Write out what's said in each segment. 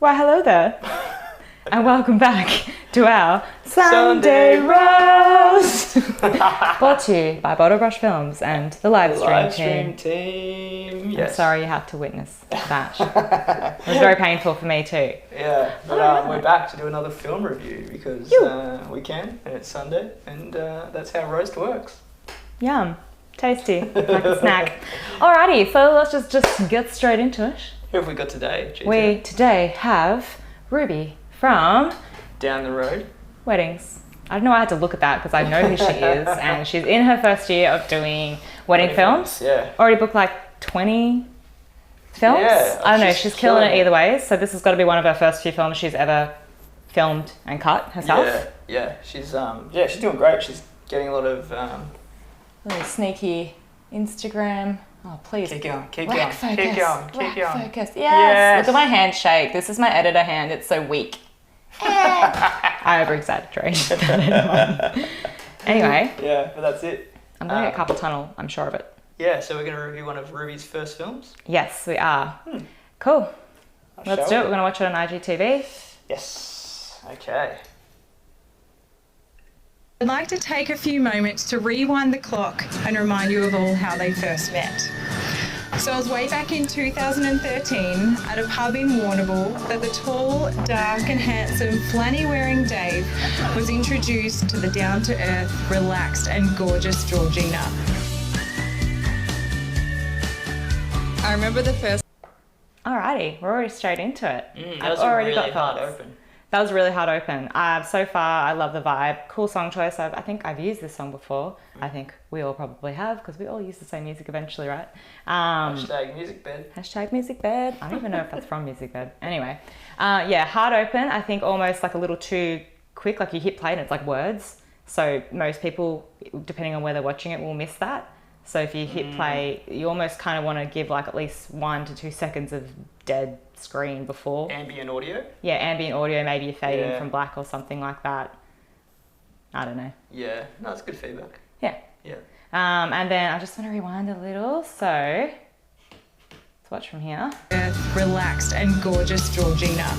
Why, hello there, and welcome back to our Sunday Roast, brought to you by Bottlebrush Films and the live stream team. Yes. I'm sorry you had to witness that. It was very painful for me too. Yeah, but we're back to do another film review because we can, and it's Sunday, and that's how roast works. Yum, tasty, like a snack. Alrighty, so let's just get straight into it. Who have we got today, GT? We today have Ruby from Down the Road Weddings. I don't know why I had to look at that because I know who she is, and she's in her first year of doing wedding films. Yeah. Already booked like 20 films. Yeah, I don't know, she's killing it either way. So this has got to be one of her first few films she's ever filmed and cut herself. Yeah. She's doing great. She's getting a lot of Little sneaky Instagram. Oh, please. Keep going. Focus. Focus. Yes. Yes. Look at my handshake. This is my editor hand. It's so weak. I over-exaggerated. Anyway. Yeah, but that's it. I'm going to get carpal tunnel. I'm sure of it. Yeah, so we're going to review one of Ruby's first films. Yes, we are. Cool. Let's do it. We're going to watch it on IGTV. Yes. Okay. I'd like to take a few moments to rewind the clock and remind you of all how they first met. So it was way back in 2013 at a pub in Warrnambool that the tall, dark and handsome flanny-wearing Dave was introduced to the down-to-earth, relaxed and gorgeous Georgina. I remember the first... Alrighty, we're already straight into it. That was a really hard open. That was a really hard open. So far, I love the vibe. Cool song choice. I think I've used this song before. I think we all probably have because we all use the same music eventually, right? Hashtag music bed. Hashtag music bed. I don't even know if that's from music bed. Anyway, yeah, hard open. I think almost like a little too quick. Like you hit play and it's like words. So most people, depending on where they're watching it, will miss that. So if you hit play, you almost kind of want to give like at least 1 to 2 seconds of dead screen before. Ambient audio? Yeah, ambient audio, maybe you fade in from black or something like that. I don't know. Yeah, no, that's good feedback. Yeah. Yeah. And then I just want to rewind a little. So let's watch from here. Relaxed and gorgeous Georgina.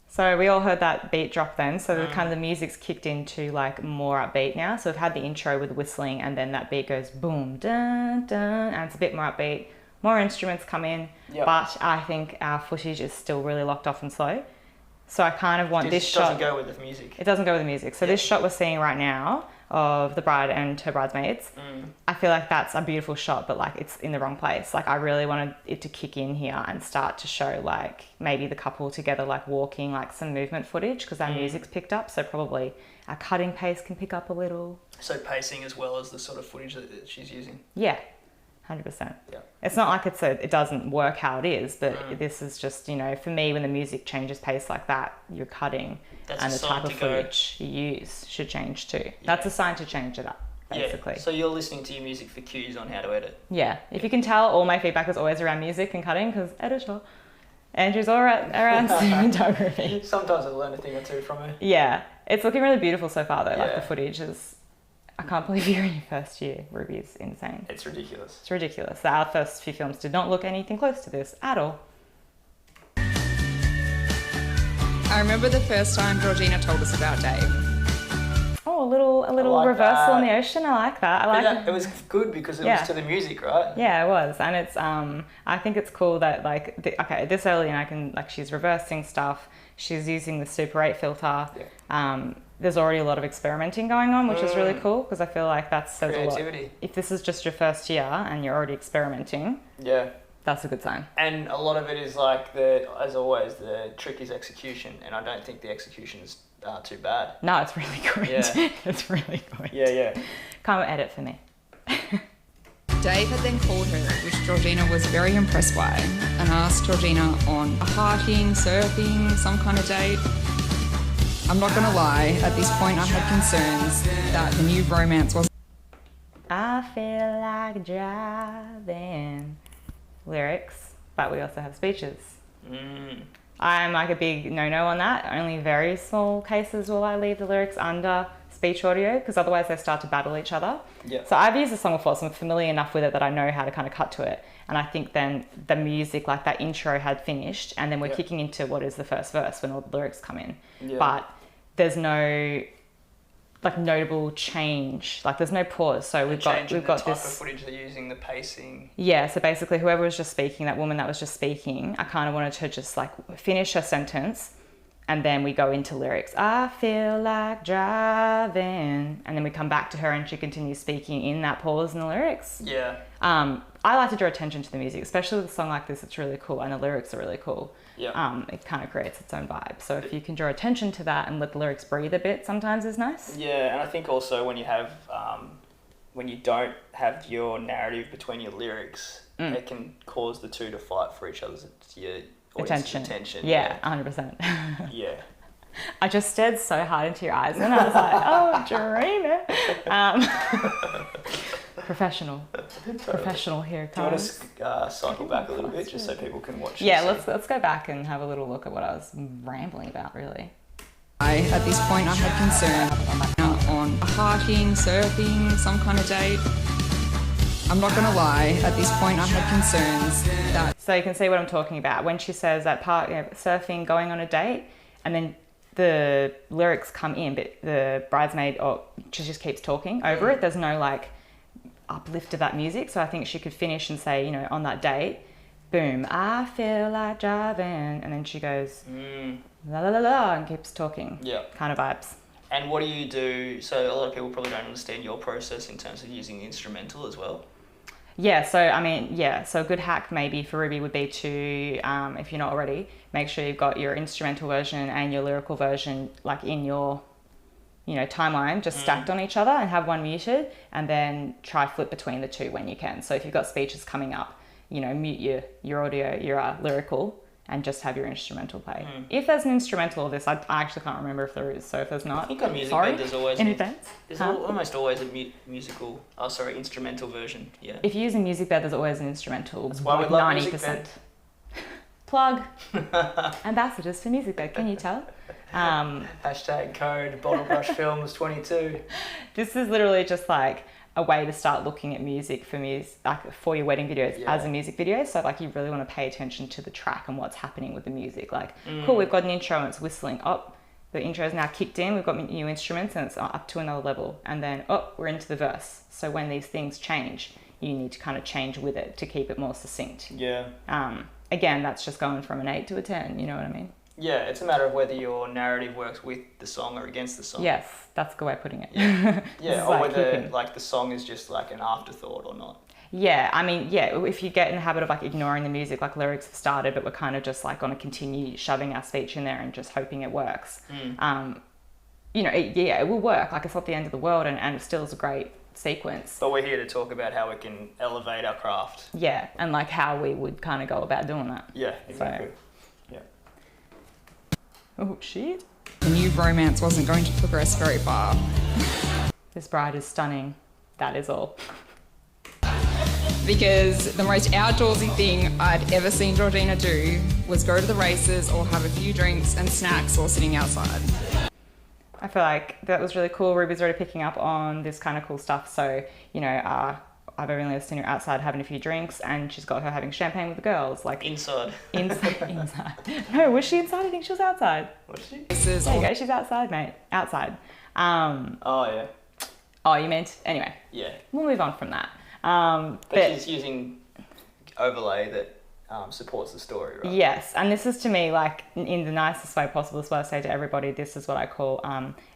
So we all heard that beat drop then. So the kind of the music's kicked into like more upbeat now. So we've had the intro with whistling and then that beat goes boom, dun, dun, and it's a bit more upbeat. More instruments come in, but I think our footage is still really locked off and slow. So I kind of want this shot. It doesn't go with the music. It doesn't go with the music. So this shot we're seeing right now of the bride and her bridesmaids, I feel like that's a beautiful shot, but like it's in the wrong place. Like I really wanted it to kick in here and start to show like maybe the couple together like walking, like some movement footage because our music's picked up. So probably our cutting pace can pick up a little. So pacing as well as the sort of footage that she's using. Yeah. 100%. Yeah. It's not like it doesn't work how it is, but this is just, you know, for me, when the music changes pace like that, you're cutting and the type of footage you use should change too. That's a sign to change it up, basically. Yeah. So you're listening to your music for cues on how to edit. Yeah. If you can tell, all my feedback is always around music and cutting because editor. Andrew's all around cinematography. Sometimes I learn a thing or two from her. Yeah. It's looking really beautiful so far though. Like the footage is... I can't believe you're in your first year. Ruby is insane. It's ridiculous. It's ridiculous. Our first few films did not look anything close to this at all. I remember the first time Georgina told us about Dave. Oh, a little like reversal in the ocean. I like that. It was good because it was to the music, right? Yeah, it was, and it's I think it's cool that like this early and I can like she's reversing stuff. She's using the Super 8 filter. Yeah. There's already a lot of experimenting going on, which is really cool because I feel like that says a lot. If this is just your first year and you're already experimenting, that's a good sign. And a lot of it is like as always, the trick is execution, and I don't think the execution is too bad. No, it's really good. Yeah. It's really good. Yeah. Come edit for me. Dave had then called her, which Georgina was very impressed by, and asked Georgina on a partying, surfing, some kind of date. I'm not going to lie, at this point I had concerns that the new romance was... I feel like driving. Lyrics, but we also have speeches. I'm like a big no-no on that. Only very small cases will I leave the lyrics under speech audio, because otherwise they start to battle each other. Yeah. So I've used the song before, so I'm familiar enough with it that I know how to kind of cut to it. And I think then the music, like that intro had finished, and then we're kicking into what is the first verse when all the lyrics come in. Yeah. But there's no like notable change, like there's no pause. So we've got the type this of footage they're using, the pacing. Yeah, so basically whoever was just speaking, that woman that was just speaking, I kind of wanted to just like finish her sentence, and then we go into lyrics. I feel like driving, and then we come back to her and she continues speaking in that pause in the lyrics. Yeah. I like to draw attention to the music, especially with a song like this. It's really cool, and the lyrics are really cool. Yeah. It kind of creates its own vibe. So if you can draw attention to that and let the lyrics breathe a bit, sometimes is nice. Yeah, and I think also when you have, when you don't have your narrative between your lyrics, it can cause the two to fight for each other's attention. Yeah, 100%. Yeah. I just stared so hard into your eyes, and I was like, oh, dreamer. Professional here Do you want comes. to cycle back a little bit just so people can watch? Yeah, this? let's go back and have a little look at what I was rambling about, really. At this point, I had concerns on hiking, surfing, some kind of date. I'm not going to lie, at this point, I had concerns that... So you can see what I'm talking about. When she says that part, surfing, going on a date, and then the lyrics come in, but the bridesmaid, she just keeps talking over it. There's no like uplift of that music. So I think she could finish and say, on that date, boom, I feel like driving. And then she goes, la la la la, and keeps talking. Yeah. Kind of vibes. And what do you do? So a lot of people probably don't understand your process in terms of using the instrumental as well. Yeah, so a good hack maybe for Ruby would be to, if you're not already, make sure you've got your instrumental version and your lyrical version like in your, timeline, just stacked on each other, and have one muted, and then try flip between the two when you can. So if you've got speeches coming up, mute your audio, your lyrical, and just have your instrumental play. If there's an instrumental of this, I actually can't remember if there is. So if there's not, I think on music sorry, bed there's always in advance. There's almost always a instrumental version. Yeah. If you're using music bed, there's always an instrumental. That's why we love music bed. Plug. Ambassadors for music bed. Can you tell? Hashtag code Bottlebrush Films 22. This is literally just like a way to start looking at music for your wedding videos as a music video. So like you really want to pay attention to the track and what's happening with the music. Like, cool, we've got an intro and it's whistling. The intro is now kicked in. We've got new instruments and it's up to another level. And then, we're into the verse. So when these things change, you need to kind of change with it to keep it more succinct. Yeah. Again, that's just going from an 8 to a 10. You know what I mean? Yeah, it's a matter of whether your narrative works with the song or against the song. Yes, that's a good way of putting it. Yeah, or whether like the song is just like an afterthought or not. Yeah, I mean, if you get in the habit of like ignoring the music, like lyrics have started, but we're kind of just like going to continue shoving our speech in there and just hoping it works. It will work. Like it's not the end of the world, and it still is a great sequence. But we're here to talk about how we can elevate our craft. Yeah, and like how we would kind of go about doing that. Yeah, exactly. Oh, shit. The new romance wasn't going to progress very far. This bride is stunning. That is all. Because the most outdoorsy thing I'd ever seen Georgina do was go to the races or have a few drinks and snacks while sitting outside. I feel like that was really cool. Ruby's already picking up on this kind of cool stuff. So, I've only seen her outside having a few drinks, and she's got her having champagne with the girls. Like inside. Inside. No, was she inside? I think she was outside. Was she? There you go. She's outside, mate. Outside. Oh yeah. Oh, you meant anyway. Yeah. We'll move on from that. But she's using overlay that supports the story, right? Yes, and this is to me like in the nicest way possible. This is what I say to everybody. This is what I call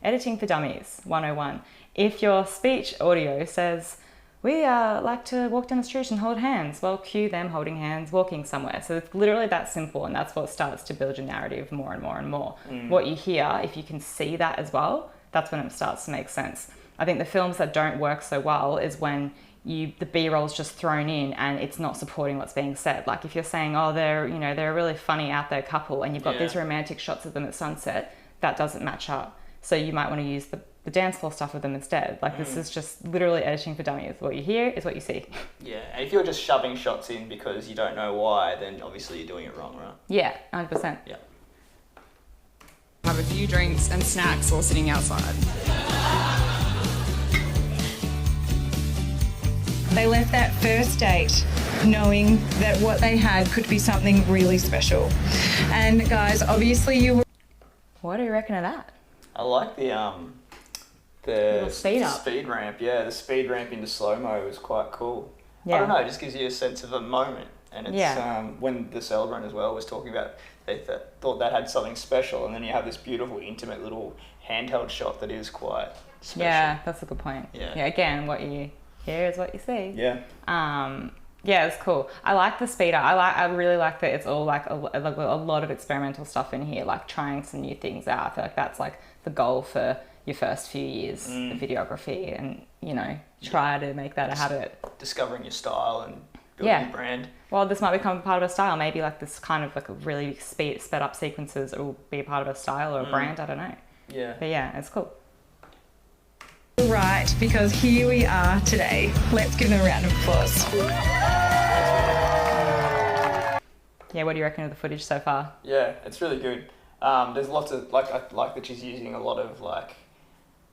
editing for dummies 101. If your speech audio says, we like to walk down the street and hold hands, well, cue them holding hands, walking somewhere. So it's literally that simple, and that's what starts to build your narrative more and more and more. What you hear, if you can see that as well, that's when it starts to make sense. I think the films that don't work so well is when the B-roll is just thrown in and it's not supporting what's being said. Like if you're saying, they're a really funny out there couple, and you've got these romantic shots of them at sunset, that doesn't match up. So you might want to use the dance floor stuff of them instead. Like this is just literally editing for dummies. What you hear is what you see. Yeah, and if you're just shoving shots in because you don't know why, then obviously you're doing it wrong, right? Yeah, 100%. Yeah. few drinks and snacks while sitting outside. They left that first date knowing that what they had could be something really special. And guys, obviously you were... What do you reckon of that? I like the Little speed up. speed ramp. Yeah, the speed ramp into slow-mo was quite cool. Yeah. I don't know, it just gives you a sense of a moment. And it's Yeah. when the celebrant as well was talking about, they thought that had something special, and then you have this beautiful, intimate little handheld shot that is quite special. Yeah, that's a good point. Yeah. Again, what you hear is what you see. Yeah. Yeah, it's cool. I like the speed up. I really like that it's all like a lot of experimental stuff in here, like trying some new things out. I feel like that's like the goal for your first few years of videography, and you know, try to make that a habit. Discovering your style and building your brand. Well, this might become part of a style. Maybe like this kind of like a really sped up sequences will be a part of a style or a brand. I don't know. Yeah. But yeah, it's cool. right, because here we are today. Let's give them a round of applause. Yeah, what do you reckon of the footage so far? Yeah, it's really good. There's lots of, like, I like that she's using a lot of like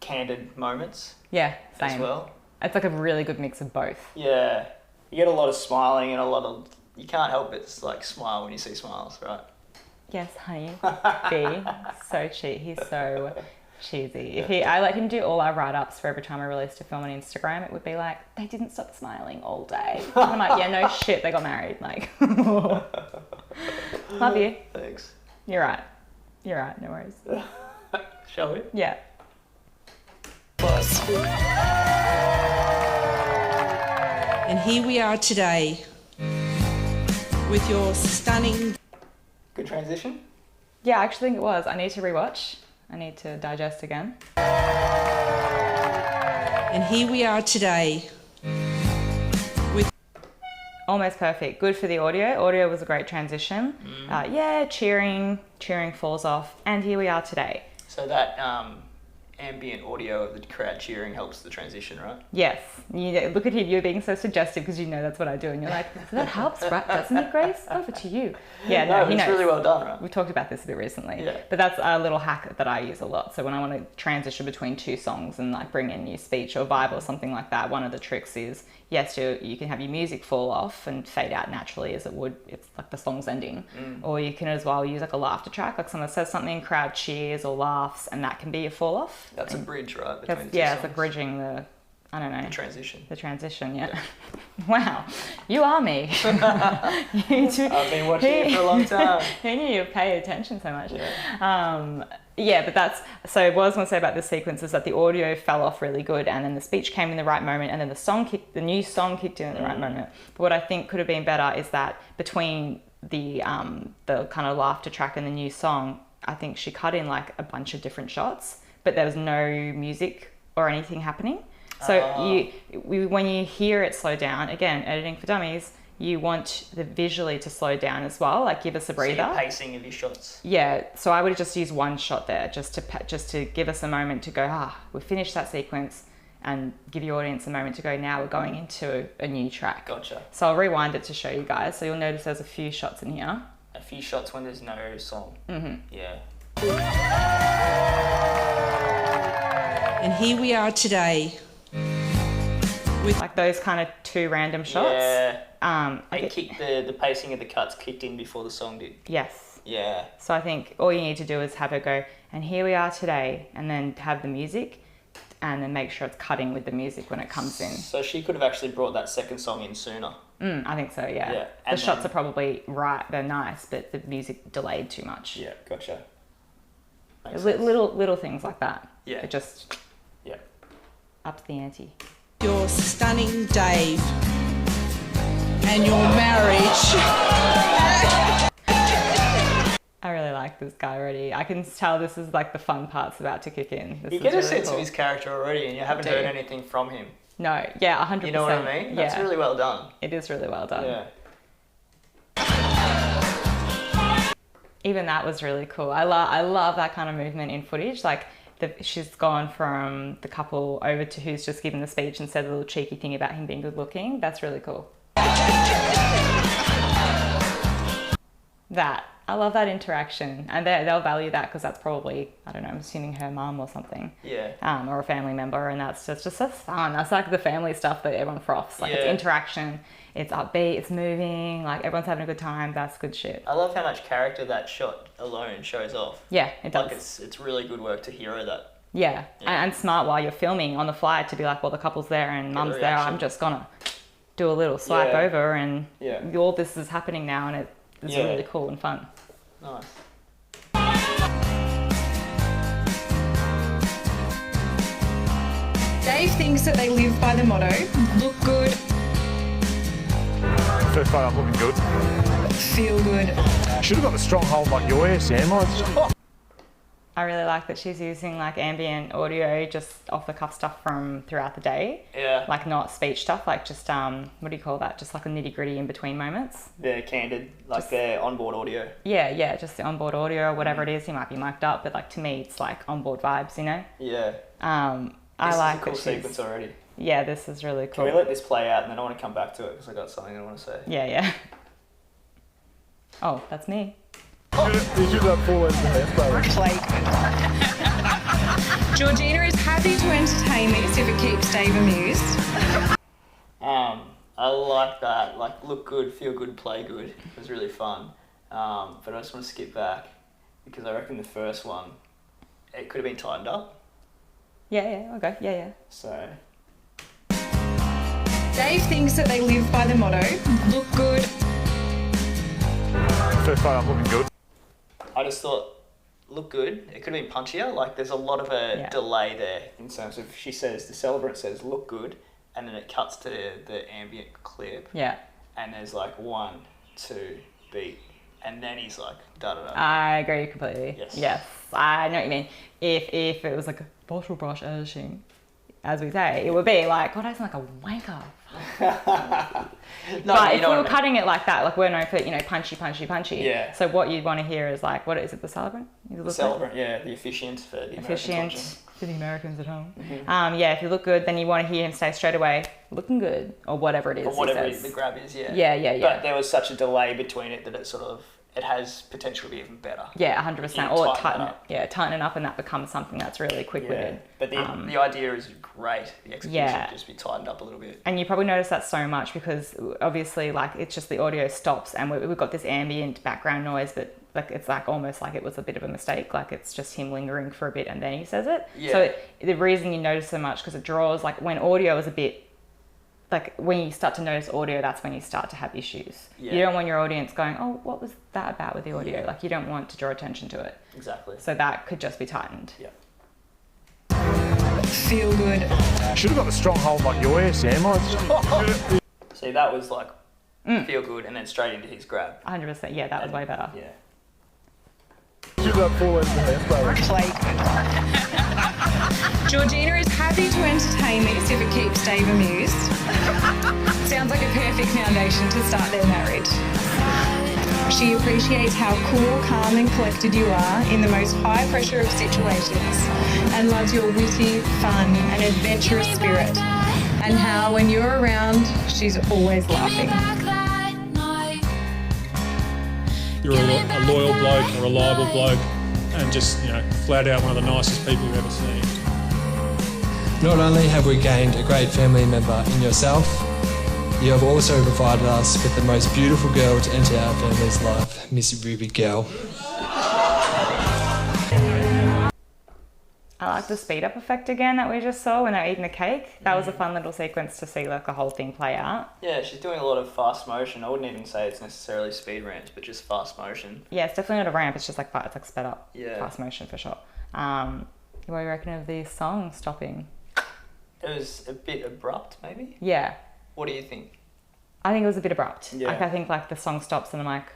candid moments Yeah, same. as well. It's like a really good mix of both. Yeah, you get a lot of smiling and a lot of, you can't help but like smile when you see smiles, right? Yes, honey. B, so cheap. He's so cheesy. I let him do all our write-ups for every time I released a film on Instagram. It would be like, they didn't stop smiling all day. And I'm like, yeah, no shit, they got married. Like, love you. Thanks. You're right. You're right. No worries. Shall we? Yeah. Applause. And here we are today with your stunning... Good transition. Yeah, I actually think it was. I need to rewatch. I need to digest again. And here we are today with... Almost perfect. Good for the audio. Audio was a great transition. Yeah, cheering falls off. And here we are today. So that ambient audio of the crowd cheering helps the transition, right? Yes. You look at him, you're being so suggestive because you know that's what I do. And you're like, so that helps, right? Doesn't it, Grace? Over to you. Yeah, no, he it's knows. really well done, right? We talked about this a bit recently. Yeah. But that's a little hack that I use a lot. So when I want to transition between two songs and like bring in new speech or vibe or something like that, one of the tricks is, yes, you can have your music fall off and fade out naturally as it would. It's like the song's ending. Or you can as well use like a laughter track, like someone says something, crowd cheers or laughs, and that can be a fall off. That's a bridge, right? Between That's, the two yeah, songs. it's like bridging the, I don't know. The transition. The transition, yeah. Wow, you are me. I've been watching you for a long time. Who knew you pay attention so much? Yeah, but that's, so what I was going to say about this sequence is that the audio fell off really good, and then the speech came in the right moment, and then the new song kicked in at the right moment. But what I think could have been better is that between the kind of laughter track and the new song, I think she cut in like a bunch of different shots, but there was no music or anything happening. So when you hear it slow down, again, editing for dummies, you want the visually to slow down as well, like give us a breather. So your pacing of your shots. Yeah, so I would have just used one shot there just to give us a moment to go, we've finished that sequence, and give your audience a moment to go, now we're going into a new track. Gotcha. So I'll rewind it to show you guys. So you'll notice there's a few shots in here. A few shots when there's no song. Mm-hmm. Yeah. And here we are today with... Like those kind of two random shots. Yeah. Okay. The pacing of the cuts kicked in before the song did. Yes. Yeah. So I think all you need to do is have her go, and here we are today, and then have the music, and then make sure it's cutting with the music when it comes in. So she could have actually brought that second song in sooner. I think so, yeah. Yeah, The and shots then- are probably right, they're nice, but the music delayed too much. Yeah, gotcha. Little things like that. Yeah. It just Yeah. ups the ante. your stunning Dave and your marriage. I really like this guy already. I can tell this is like the fun part's about to kick in. This You is get a really sense cool. of his character already, and you haven't do. heard anything from him. No, yeah, 100%. You know what I mean? That's Yeah. really well done. It is really well done. Yeah. Even that was really cool. I love that kind of movement in footage. Like she's gone from the couple over to who's just given the speech and said a little cheeky thing about him being good looking. That's really cool. That I love that interaction, and they'll value that because that's probably, I don't know, I'm assuming her mum or something. Yeah. Or a family member, and that's just so fun. That's like the family stuff that everyone froths. Like it's interaction, it's upbeat, it's moving, like everyone's having a good time. That's good shit. I love how much character that shot alone shows off. Yeah, it does. Like it's really good work to hero that. Yeah. And smart while you're filming on the fly to be like, well, the couple's there and mum's there. I'm just gonna do a little swipe over, and all this is happening now, and it's really cool and fun. Nice. Dave thinks that they live by the motto, look good, First photo, I'm looking good. feel good. Should have got the strong hold like your hair, Sam. I really like that she's using like ambient audio, just off the cuff stuff from throughout the day. Yeah. Like not speech stuff, like just what do you call that? Just like a nitty gritty in between moments. They're candid, like their onboard audio. Yeah, just the onboard audio or whatever it is. He might be mic'd up, but like to me, it's like onboard vibes, you know? Yeah. I like This is a cool that sequence already. Yeah, this is really cool. Can we let this play out and then I want to come back to it because I got something I want to say. Yeah. Oh, that's me. You should have full length hands, brother. Play good. Georgina is happy to entertain this if it keeps Dave amused. I like that. Like, look good, feel good, play good. It was really fun. But I just want to skip back because I reckon the first one, it could have been tightened up. Okay, yeah. So. Dave thinks that they live by the motto, look good. First photo, I'm looking good. I just thought, look good. It could have been punchier. Like, there's a lot of a delay there in terms of the celebrant says, look good, and then it cuts to the ambient clip. Yeah. And there's like 1, 2, beat. And then he's like, da-da-da. I agree completely. Yes. I know what you mean. If it was like a Bottlebrush editing, as we say, it would be like, God, I sound like a wanker. But if we were cutting it like that, like we're known for, punchy. Yeah. So what you'd want to hear is like, what is it, the celebrant? The celebrant, the officiant for the Americans for the Americans at home. Mm-hmm. If you look good, then you want to hear him say straight away, looking good, or whatever it is. Or whatever the grab is, Yeah. But there was such a delay between it that it has potential to be even better. Yeah, 100%. Or tighten it up, and that becomes something that's really quick-witted. But the idea is great. The execution should just be tightened up a little bit. And you probably notice that so much because obviously, like, it's just the audio stops and we've got this ambient background noise, but like it's like almost like it was a bit of a mistake. Like it's just him lingering for a bit and then he says it. Yeah. So the reason you notice so much because it draws, like when audio is a bit, like when you start to notice audio, that's when you start to have issues. Yeah. You don't want your audience going, oh, what was that about with the audio? Yeah. Like you don't want to draw attention to it. Exactly. So that could just be tightened. Yeah. Feel good. Should have got the strong hold like your hair, Sam. See, that was like feel good and then straight into his grab. 100%. Yeah, that was way better. Yeah. Should have full length hands, brother. Play good. Georgina is happy to entertain this if it keeps Dave amused. Sounds like a perfect foundation to start their marriage. She appreciates how cool, calm and collected you are in the most high pressure of situations and loves your witty, fun and adventurous spirit and how when you're around, she's always laughing. You're a loyal bloke, a reliable bloke and just, flat out one of the nicest people you've ever seen. Not only have we gained a great family member in yourself, you have also provided us with the most beautiful girl to enter our family's life, Miss Ruby Girl. I like the speed up effect again that we just saw when they're eating the cake. That was a fun little sequence to see like the whole thing play out. Yeah, she's doing a lot of fast motion. I wouldn't even say it's necessarily speed ramps, but just fast motion. Yeah, it's definitely not a ramp. It's just like it's like sped up. Yeah. Fast motion for sure. What do you reckon of the song stopping? It was a bit abrupt, maybe? Yeah. What do you think? I think it was a bit abrupt. Yeah. Like I think like the song stops and I'm like,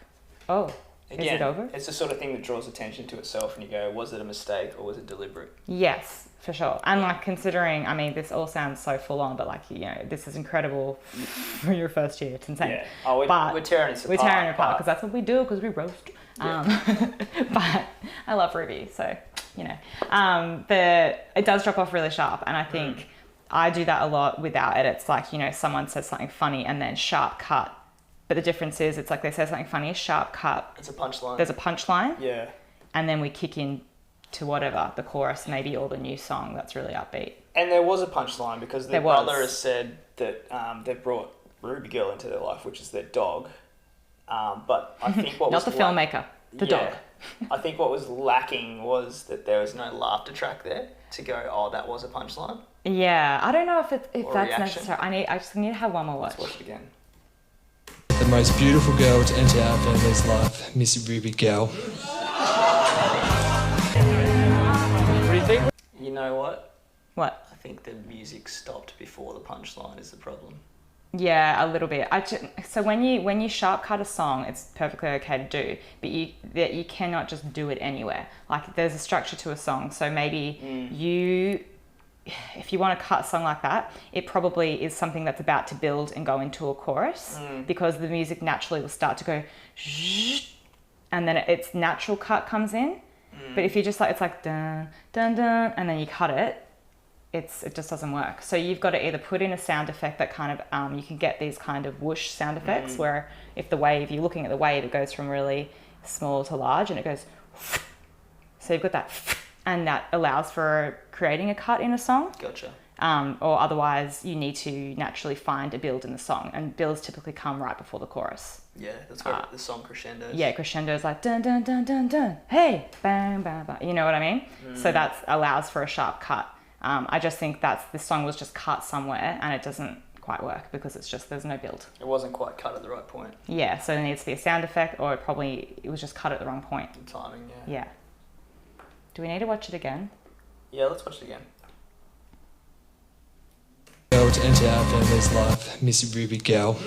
oh, again, is it over? It's the sort of thing that draws attention to itself and you go, was it a mistake or was it deliberate? Yes, for sure. And like considering, I mean, this all sounds so full on, but like, this is incredible for your first year. It's insane. Yeah. Oh, we're tearing it apart. We're tearing it apart because that's what we do, because we roast. Yeah. But I love Ruby, so, it does drop off really sharp. And I think I do that a lot without edits. Like, someone says something funny and then sharp cut But the difference is, it's like they say something funny, sharp cut. It's a punchline. There's a punchline. Yeah. And then we kick in to whatever, the chorus maybe, or the new song that's really upbeat. And there was a punchline because the There was. brother has said that they've brought Ruby Girl into their life, which is their dog. But I think what Not was the filmmaker, the dog. I think what was lacking was that there was no laughter track there to go, oh, that was a punchline. Yeah, I don't know if that's reaction. necessary. I just need to have one more watch. Let's watch it again. The most beautiful girl to enter our family's life, Miss Ruby Girl. What do you think? You know what? What? I think the music stopped before the punchline is the problem. Yeah, a little bit. So when you sharp cut a song, it's perfectly okay to do, but you cannot just do it anywhere. Like there's a structure to a song, so maybe if you want to cut a song like that, it probably is something that's about to build and go into a chorus, because the music naturally will start to go and then its natural cut comes in. But if you just like, it's like dun dun dun, and then you cut it, it just doesn't work. So you've got to either put in a sound effect that kind of you can get these kind of whoosh sound effects where if you're looking at the wave, it goes from really small to large and it goes. So you've got that, and that allows for creating a cut in a song. Gotcha. Or otherwise you need to naturally find a build in the song, and builds typically come right before the chorus. Yeah, that's where the song crescendos. Yeah, crescendos like dun dun dun dun dun, hey, bang bang bang. You know what I mean? So that allows for a sharp cut. I just think this song was just cut somewhere and it doesn't quite work because there's no build. It wasn't quite cut at the right point. Yeah, so there needs to be a sound effect, or it was just cut at the wrong point. The timing, yeah. Yeah. Do we need to watch it again? Yeah, let's watch it again. Girl to enter our family's life, Miss Ruby Girl.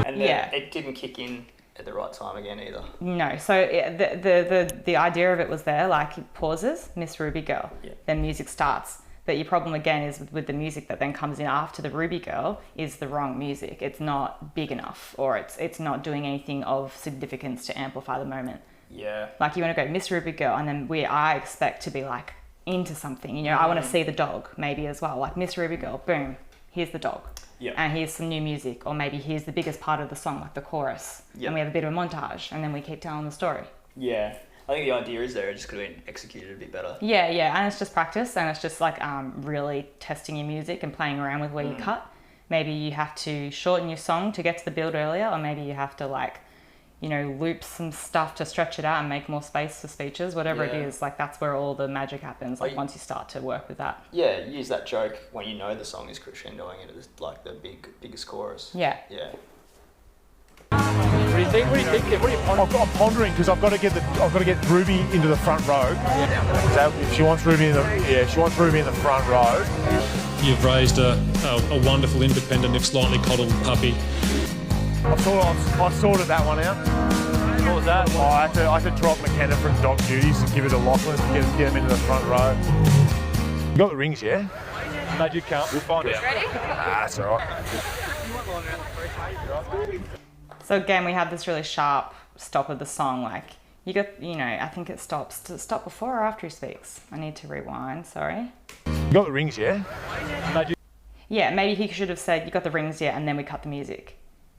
And it didn't kick in at the right time again either. No, so the idea of it was there, like it pauses, Miss Ruby Girl, then music starts. But your problem again is with the music that then comes in after the Ruby Girl is the wrong music. It's not big enough, or it's not doing anything of significance to amplify the moment. Yeah. Like you want to go Miss Ruby Girl, and then I expect to be like into something, you know, I want to see the dog maybe as well, like Miss Ruby Girl, boom, here's the dog. Yeah. And here's some new music, or maybe here's the biggest part of the song, like the chorus. And we have a bit of a montage, and then we keep telling the story. Yeah. I think the idea is there, it just could have been executed a bit better. Yeah, and it's just practice, and it's just like really testing your music and playing around with where you cut. Maybe you have to shorten your song to get to the build earlier, or maybe you have to like, you know, loop some stuff to stretch it out and make more space for speeches, whatever it is. Like that's where all the magic happens, like once you start to work with that. Yeah, use that joke when you know the song is crescendoing and it's like the biggest chorus. Yeah. Yeah. What do you think? I'm pondering because I've got to get Ruby into the front row. Yeah. So if she wants Ruby in the front row. You've raised a wonderful, independent, if slightly coddled puppy. I sorted that one out. What was that? Oh, I had to drop McKenna from dog duties and give it to Lachlan to get him into the front row. You got the rings, yeah? No, you can't. We'll find out. Ready? That's all right. So again, we have this really sharp stop of the song. Like you know, I think it stops. Does it stop before or after he speaks? I need to rewind. Sorry. You got the rings, yeah? Yeah, maybe he should have said, "You got the rings, yeah," and then we cut the music.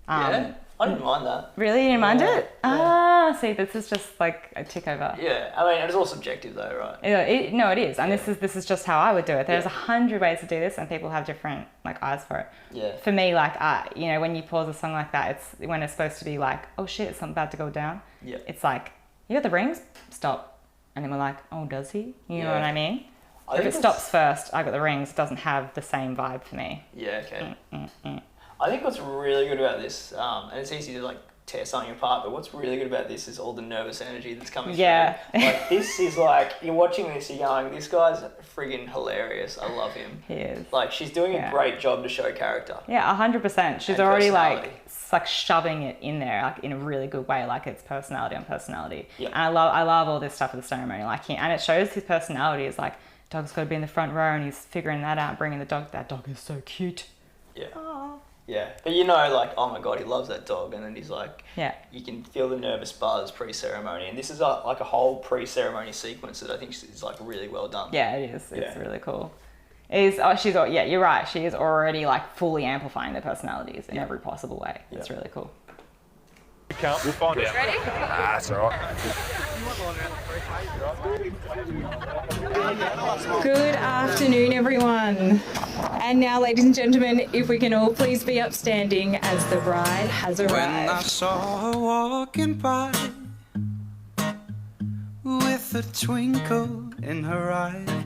Yeah, I didn't mind that. Really, you didn't mind it? Yeah. See, this is just like a tick over. Yeah, I mean, it's all subjective though, right? No, it is, and this is just how I would do it. There's 100 ways to do this, and people have different like eyes for it. Yeah. For me, like you know, when you pause a song like that, it's when it's supposed to be like, oh shit, it's about to go down. Yeah. It's like, you got the rings, stop, and then we're like, oh, does he? You know what I mean? If it stops first, I got the rings. It doesn't have the same vibe for me. Yeah. Okay. I think what's really good about this, and it's easy to like tear something apart, but what's really good about this is all the nervous energy that's coming through. Like this is like, you're watching this, you're going, this guy's friggin' hilarious. I love him. He is. Like she's doing a great job to show character. Yeah, 100%. She's and already like shoving it in there, like in a really good way, like it's personality on personality. Yeah. And I love all this stuff at the ceremony, like and it shows his personality is like, dog's got to be in the front row, and he's figuring that out, bringing the dog. That dog is so cute. Yeah. Aww. Yeah, but you know, like, oh my god, he loves that dog, and then he's like, you can feel the nervous buzz pre-ceremony, and this is like a whole pre-ceremony sequence that I think is like really well done. Yeah, it is. It's really cool. Yeah, you're right. She is already like fully amplifying their personalities in every possible way. It's really cool. We'll find out. Ready? That's all right. Good afternoon, everyone. And now, ladies and gentlemen, if we can all please be upstanding as the bride has arrived. When I saw her walking by with a twinkle in her eye.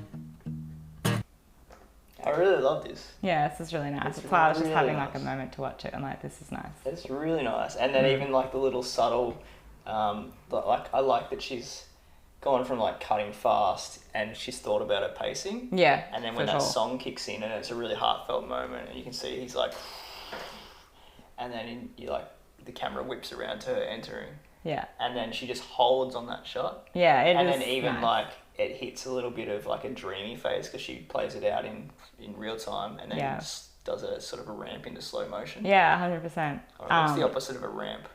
I really love this. Yeah, this is really nice. It's why I was just having like a moment to watch it and like, this is nice. It's really nice. And then even like the little subtle, like I like that she's gone from like cutting fast and she's thought about her pacing. Yeah. And then when that song kicks in and it's a really heartfelt moment and you can see he's like, and then you like the camera whips around to her entering. Yeah. And then she just holds on that shot. Yeah, and then even like it hits a little bit of like a dreamy phase because she plays it out in real time and then does a sort of a ramp into slow motion. Yeah, 100%. What's the opposite of a ramp?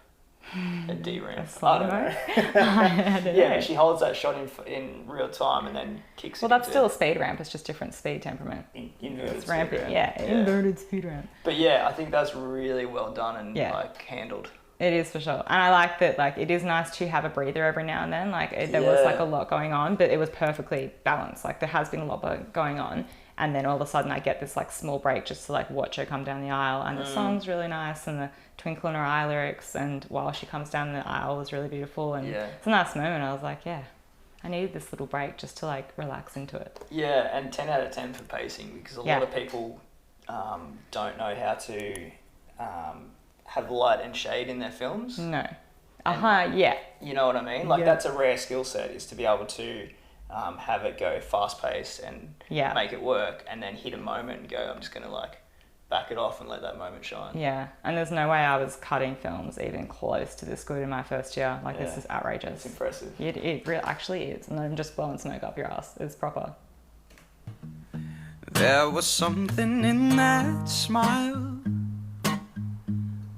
A D-ramp. I don't know. Yeah, she holds that shot in real time and then kicks it. Well, that's still a speed ramp. It's just different speed temperament. Inverted speed ramp. Yeah, inverted speed ramp. But yeah, I think that's really well done and like handled. It is for sure. And I like that, like, it is nice to have a breather every now and then. Like, there was, like, a lot going on, but it was perfectly balanced. Like, there has been a lot going on. And then all of a sudden I get this, like, small break just to, like, watch her come down the aisle. And the song's really nice. And the twinkle in her eye lyrics. And while she comes down the aisle was really beautiful. And it's a nice moment. I was like, yeah, I needed this little break just to, like, relax into it. Yeah, and 10 out of 10 for pacing. Because a lot of people don't know how to... have light and shade in their films. No. Yeah. You know what I mean? Like that's a rare skill set is to be able to have it go fast paced and make it work and then hit a moment and go, I'm just going to like back it off and let that moment shine. Yeah. And there's no way I was cutting films even close to this good in my first year. Like this is outrageous. It's impressive. It actually is. And I'm just blowing smoke up your ass. It's proper. There was something in that smile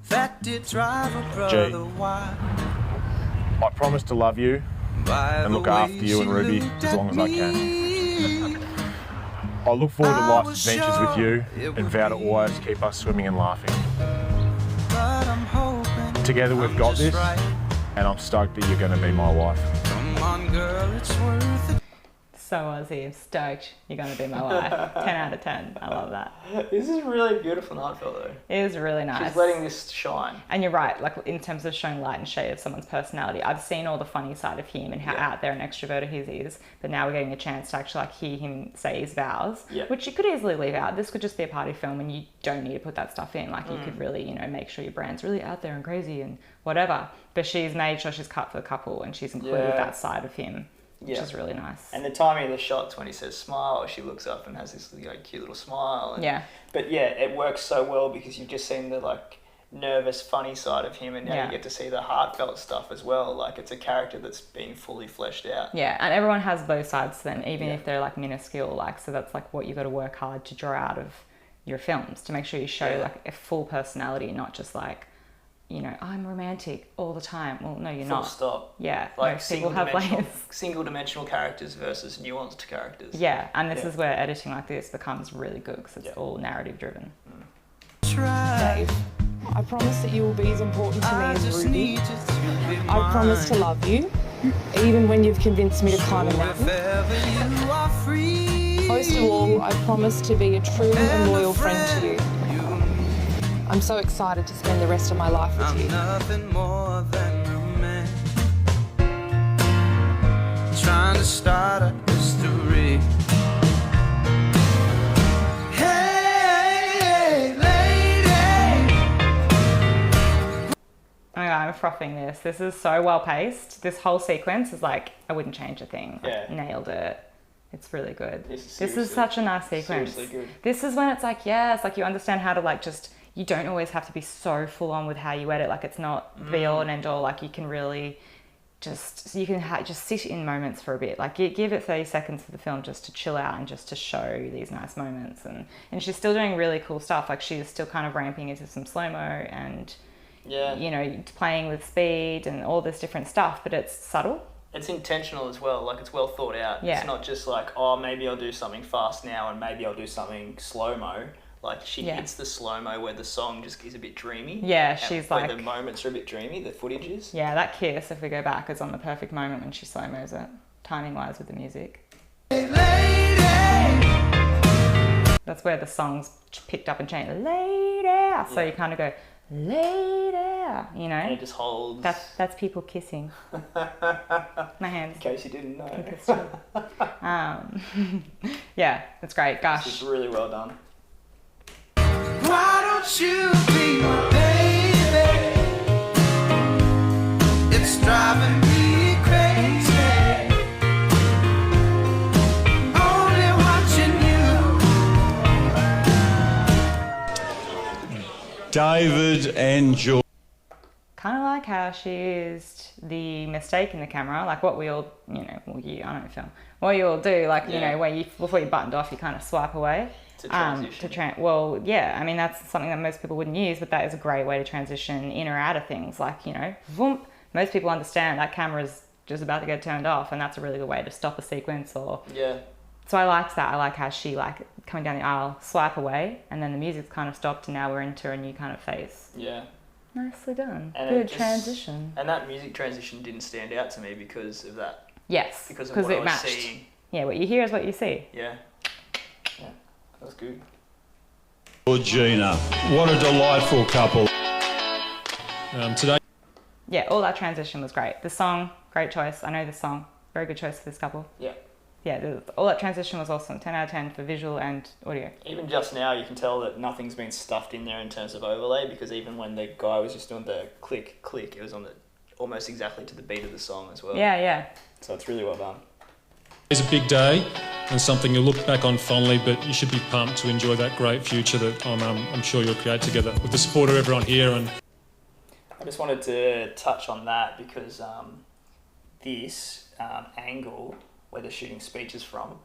that did drive a brother wild. I promise to love you and look after you and Ruby as long as I can. I look forward to life's adventures with you and vow to always keep us swimming and laughing. Together we've got this, and I'm stoked that you're going to be my wife. Come on, girl, it's worth it. So Aussie, stoked you're going to be my wife. 10 out of 10. I love that. This is really beautiful and heartfelt though. It is really nice. She's letting this shine. And you're right, like in terms of showing light and shade of someone's personality, I've seen all the funny side of him and how out there and extroverted he is, but now we're getting a chance to actually like hear him say his vows, which you could easily leave out. This could just be a party film and you don't need to put that stuff in. Like you could really, you know, make sure your brand's really out there and crazy and whatever. But she's made sure she's cut for the couple and she's included that side of him. Which is really nice. And the timing of the shots when he says smile, she looks up and has this cute little smile. And, but it works so well because you've just seen the like nervous, funny side of him and now you get to see the heartfelt stuff as well. Like it's a character that's being fully fleshed out. Yeah, and everyone has both sides to them, even if they're like minuscule. Like so that's like what you got to work hard to draw out of your films to make sure you show like a full personality, not just like, you know, I'm romantic all the time. Well, no, you're not. Full stop. Yeah, like most people have layers. Single-dimensional characters versus nuanced characters. Yeah, and this is where editing like this becomes really good because it's all narrative-driven. Dave, I promise that you will be as important to me as Ruby. I promise to love you, even when you've convinced me to climb a mountain. Most of all, I promise to be a true and loyal friend to you. I'm so excited to spend the rest of my life with you. Nothing more than a man trying to start a history. Hey, lady. Oh my God, I'm frothing this. This is so well paced. This whole sequence is like, I wouldn't change a thing. Like, nailed it. It's really good. This is such a nice sequence. Seriously good. This is when it's like, it's like you understand how to like just, you don't always have to be so full on with how you edit. Like it's not the be all and end all. Like you can really just, you can just sit in moments for a bit. Like give it 30 seconds for the film just to chill out and just to show these nice moments. And she's still doing really cool stuff. Like she's still kind of ramping into some slow-mo and, you know, playing with speed and all this different stuff, but it's subtle. It's intentional as well, like it's well thought out. Yeah. It's not just like, oh, maybe I'll do something fast now and maybe I'll do something slow-mo. Like she hits the slow-mo where the song just is a bit dreamy. Yeah, and she's where like... the moments are a bit dreamy, the footage is. Yeah, that kiss, if we go back, is on the perfect moment when she slow-mos it, timing-wise with the music. That's where the song's picked up and changed. Later! So you kind of go, later, you know? And it just holds. That's people kissing. My hands. In case you didn't know. Yeah, it's great. Gosh. It's really well done. Why don't you be my baby? It's driving me crazy. Only watching you. David and George. Kind of like how she used the mistake in the camera, like what we all, you know, well, I don't film, what you all do, like, you know, where you, before you buttoned off, you kind of swipe away. To transition. Well, yeah, I mean, that's something that most people wouldn't use, but that is a great way to transition in or out of things. Like, you know, voomp, most people understand that camera's just about to get turned off, and that's a really good way to stop a sequence or... Yeah. So I liked that. I like how she, like, coming down the aisle, swipe away, and then the music's kind of stopped, and now we're into a new kind of phase. Yeah. Nicely done. And good transition. And that music transition didn't stand out to me because of that. Yes. Because of what I was seeing. Yeah, what you hear is what you see. Yeah. Yeah. That was good. Georgina, what a delightful couple. Today. Yeah, all that transition was great. The song, great choice. I know the song. Very good choice for this couple. Yeah. Yeah, all that transition was awesome. 10 out of 10 for visual and audio. Even just now, you can tell that nothing's been stuffed in there in terms of overlay, because even when the guy was just doing the click, click, it was on the almost exactly to the beat of the song as well. Yeah, yeah. So it's really well done. It's a big day and something you'll look back on fondly, but you should be pumped to enjoy that great future that I'm sure you'll create together with the support of everyone here. And I just wanted to touch on that because this angle where they're shooting speeches from,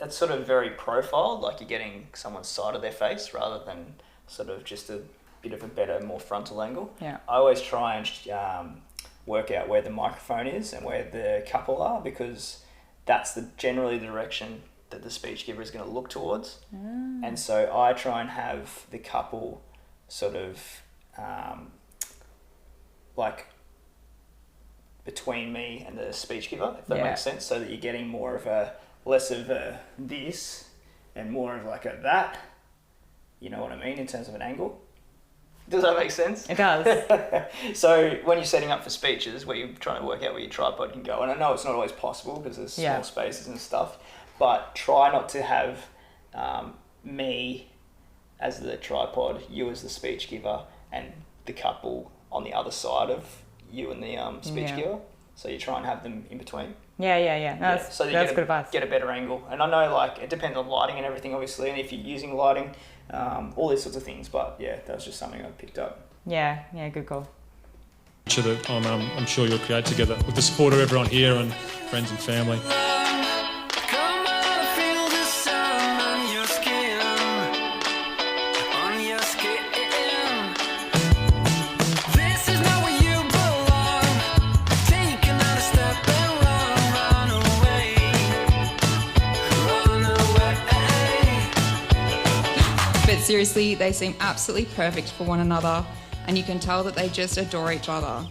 it's sort of very profiled, like you're getting someone's side of their face rather than sort of just a bit of a better, more frontal angle. Yeah. I always try and work out where the microphone is and where the couple are, because that's generally the direction that the speech giver is going to look towards. And so I try and have the couple sort of like between me and the speech giver, if that makes sense, so that you're getting more of a, less of a this and more of like a that, you know what I mean, in terms of an angle. Does that make sense? It does. So when you're setting up for speeches where you're trying to work out where your tripod can go, and I know it's not always possible because there's small spaces and stuff, but try not to have me as the tripod, you as the speech giver, and the couple on the other side of you and the speech giver. So you try and have them in between. Yeah. No, So you that's good advice. Get a better angle. And I know, like, it depends on lighting and everything, obviously, and if you're using lighting, all these sorts of things. But yeah, that was just something I picked up. Yeah, good call. that I'm sure you'll create together with the support of everyone here and friends and family. Seriously, they seem absolutely perfect for one another, and you can tell that they just adore each other,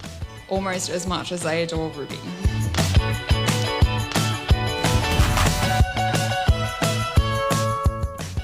almost as much as they adore Ruby.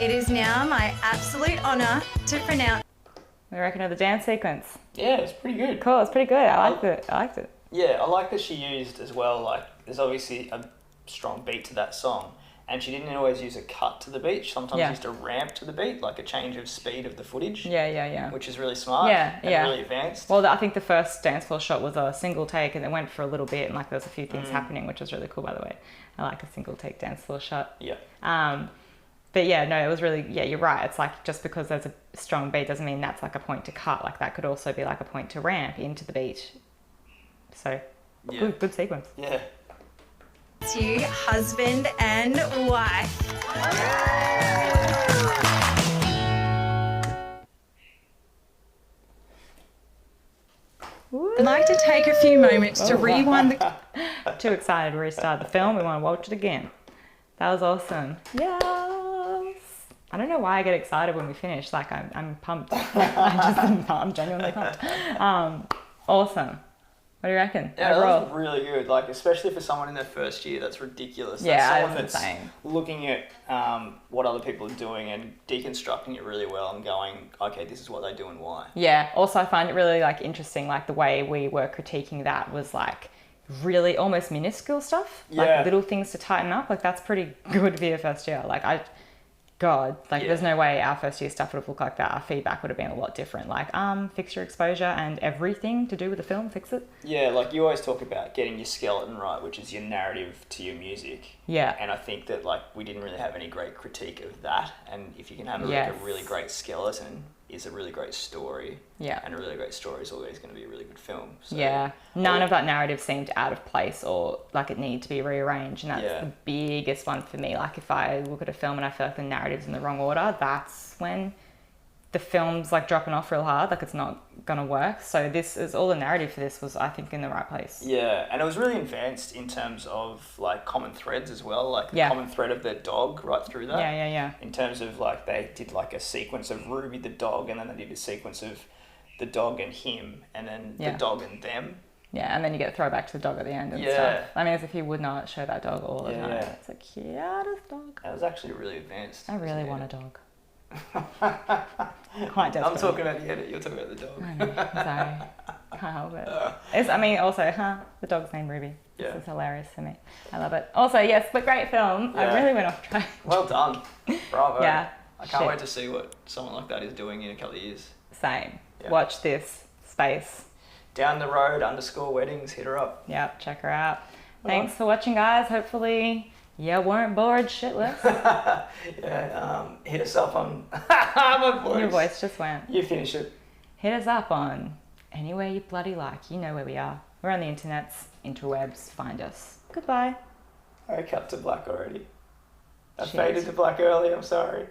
It is now my absolute honour to pronounce... What do you reckon of the dance sequence? Yeah, it's pretty good. Cool, it's pretty good. I liked it. Yeah, I like that she used as well, like, there's obviously a strong beat to that song. And she didn't always use a cut to the beat. She sometimes used a ramp to the beat, like a change of speed of the footage. Yeah. Which is really smart. And really advanced. Well, I think the first dance floor shot was a single take, and it went for a little bit, and like there was a few things happening, which was really cool, by the way. I like a single take dance floor shot. Yeah. But yeah, no, it was really, you're right. It's like just because there's a strong beat doesn't mean that's like a point to cut. Like that could also be like a point to ramp into the beat. So good sequence. Yeah. To you, husband and wife. I'd like to take a few moments to rewind the... Too excited to restart the film. We want to watch it again. That was awesome. Yes. I don't know why I get excited when we finish. Like I'm pumped. I'm genuinely pumped. Awesome. What do you reckon? Yeah, overall? that was really good. Like, especially for someone in their first year, that's ridiculous. Yeah, that's someone that's that's insane. looking at what other people are doing and deconstructing it really well and going, okay, this is what they do and why. Yeah. Also, I find it really like interesting. Like the way we were critiquing that was like really almost minuscule stuff. Like Yeah. little things to tighten up. Like that's pretty good for your first year. Like Yeah. there's no way our first year stuff would have looked like that. Our feedback would have been a lot different. Like, fix your exposure and everything to do with the film, fix it. Yeah, like you always talk about getting your skeleton right, which is your narrative to your music. Yeah. And I think that like we didn't really have any great critique of that. And if you can have Yes. like a really great skeleton, is a really great story. Yeah. And a really great story is always going to be a really good film. So, Yeah. None of that narrative seemed out of place or like it needed to be rearranged. And that's Yeah. the biggest one for me. Like if I look at a film and I feel like the narrative's in the wrong order, that's when the film's like dropping off real hard. Like it's not going to work. So this is all the narrative for this was, I think, in the right place. Yeah, and it was really advanced in terms of like common threads as well, like the Yeah. common thread of the dog right through that. Yeah. In terms of like they did like a sequence of Ruby the dog, and then they did a sequence of the dog and him, and then Yeah. the dog and them. Yeah, and then you get a throwback to the dog at the end and Yeah. stuff. I mean, as if you would not show that dog all the time. Yeah. It's the cutest dog. That was actually really advanced. I really Yeah. want a dog. Quite desperate. I'm talking about the edit, you're talking about the dog. I know, sorry. Can't help it. Also, the dog's named Ruby. Yeah. This is hilarious for me. I love it. Also, yes, but great film. Yeah. I really went off track. Well done. Bravo. Yeah. I can't Shit. wait to see what someone like that is doing in a couple of years. Same. Yeah. Watch this space. Down the road _weddings, hit her up. Yep, check her out. Thanks for watching, guys. Hopefully you weren't bored shitless. Yeah, hit us up on my voice. Your voice just went. You finish it. Hit us up on anywhere you bloody like. You know where we are. We're on the internets, interwebs. Find us. Goodbye. I cut to black already. I Shit. faded to black early, I'm sorry.